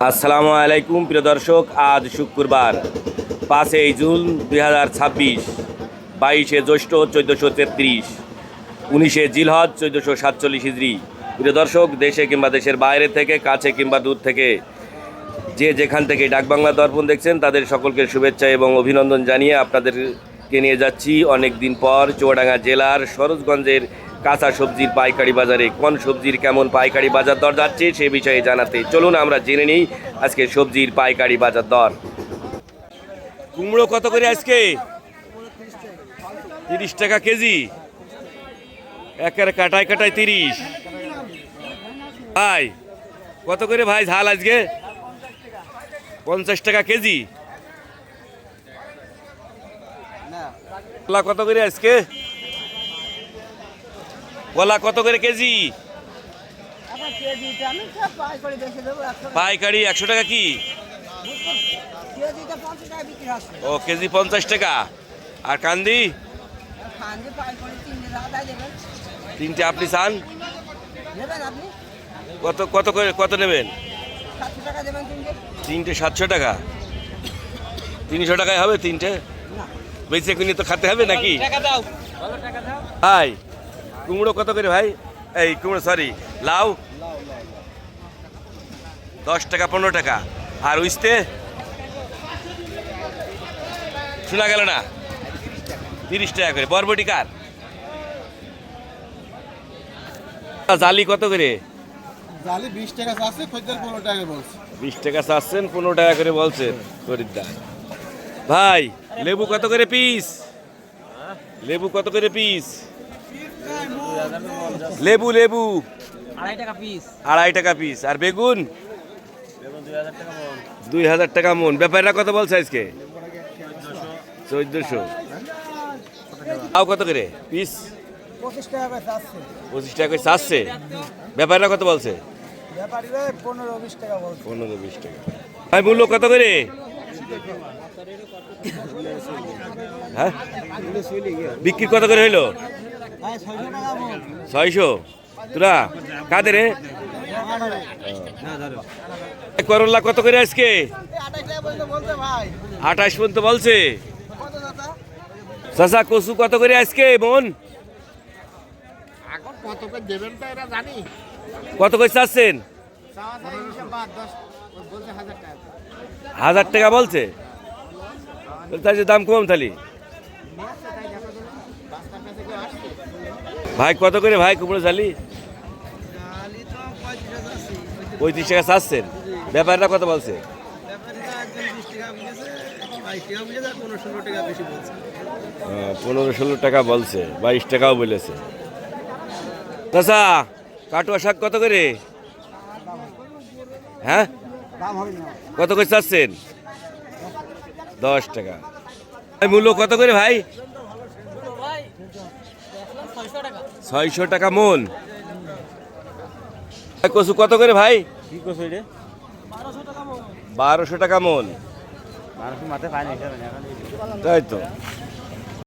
আসসালামু আলাইকুম প্রিয় দর্শক, আজ শুক্রবার 5 জুন 2026, 22 জ্যৈষ্ঠ 1433, 19 জিলহজ 1447 হিজরি। প্রিয় দর্শক, দেশে কিংবা দেশের বাইরে থেকে, কাছে কিংবা দূর থেকে, যে যেখান থেকে ডাকবাংলা দর্পণ দেখছেন তাদের সকলকে শুভেচ্ছা এবং অভিনন্দন জানিয়ে আপনাদেরকে নিয়ে যাচ্ছি অনেক দিন পর চুয়াডাঙ্গা জেলার সরোজগঞ্জের কাঁচা সবজির পাইকারি বাজারে। কোন সবজির কেমন পাইকারি বাজার দর যাচ্ছে সে বিষয়ে জানাতে চলুন আমরা জেনে নিই আজকে সবজির পাইকারি বাজার দর। কুমড়ো কত করে আজকে? 30 টাকা কেজি, একেবারে কাটায় কাটায় 30। ভাই কত করে ভাই ঝাল আজকে? 50 টাকা কেজি। কলা কত করে আজকে? কলা কত করে কেজি? পাইকারি 100 টাকা কি? ও কেজি 50 টাকা। আর কান্দি? তিনটে আপনি চান কত কত করে কত নেবেন? তিনটে 700 টাকা। 300 টাকায় হবে তিনটে? বেঁচে কিনে তো খেতে হবে নাকি? ভাই কুমড়ো কত করে ভাই? এই কুমড়ো সরি লাউ 10 টাকা 15 টাকা। আর উইস্তে শোনা গেল না? 30 টাকা করে। বরবটি কার? জালি কত করে? জালি 20 টাকা চাচ্ছে, খদ্দের 15 টাকা বলছে। 20 টাকা চাচ্ছেন, 15 টাকা করে বলছেন খরিদ্দার। ভাই লেবু কত করে পিস? লেবু কত করে পিস? লেবু লেবু 2.5 টাকা পিস। 2.5 টাকা পিস। আর বেগুন? 2000 টাকা মন। ব্যাপারীরা কত বলছে আজকে? 1400। লাউ কত করে পিস? 25 টাকা করে চাচ্ছে। 25 টাকা করে চাচ্ছে। ব্যাপারীরা কত বলছে? ব্যাপারীরা 15-20 টাকা বলছে। 15-20 টাকা। ভাই মূল্য কত করে? হ্যাঁ বিক্রি কত করে হইলো? 600 টাকা বল। 600। তোরা কাদের রে? করল্লা কত করে আজকে? 28 টাকা বলতে ভাই। 28 পর্যন্ত বলছে। কত দাদা? চাচা কচু কত করে আজকে মন? এখন কত করে দেবেন তো এটা জানি। কত করে চাচ্ছেন? বলছে 1000 টাকা। 1000 টাকা বলছে। তাই যে দাম কম থালি। ভাই কত করে ভাই কুমড়ো ঝালি? 35 টাকা চাচ্ছেন। ব্যাপারটা কত বলছে? 15-16 টাকা বলছে। 22 টাকাও বলেছে। চাচা কাটুয়া শাক কত করে? হ্যাঁ কত করে চাচ্ছেন? 10 টাকা। মূল্য কত করে ভাই? 600 টাকা মন। কচু কত করে ভাই? 1200 টাকা মন। তাই তো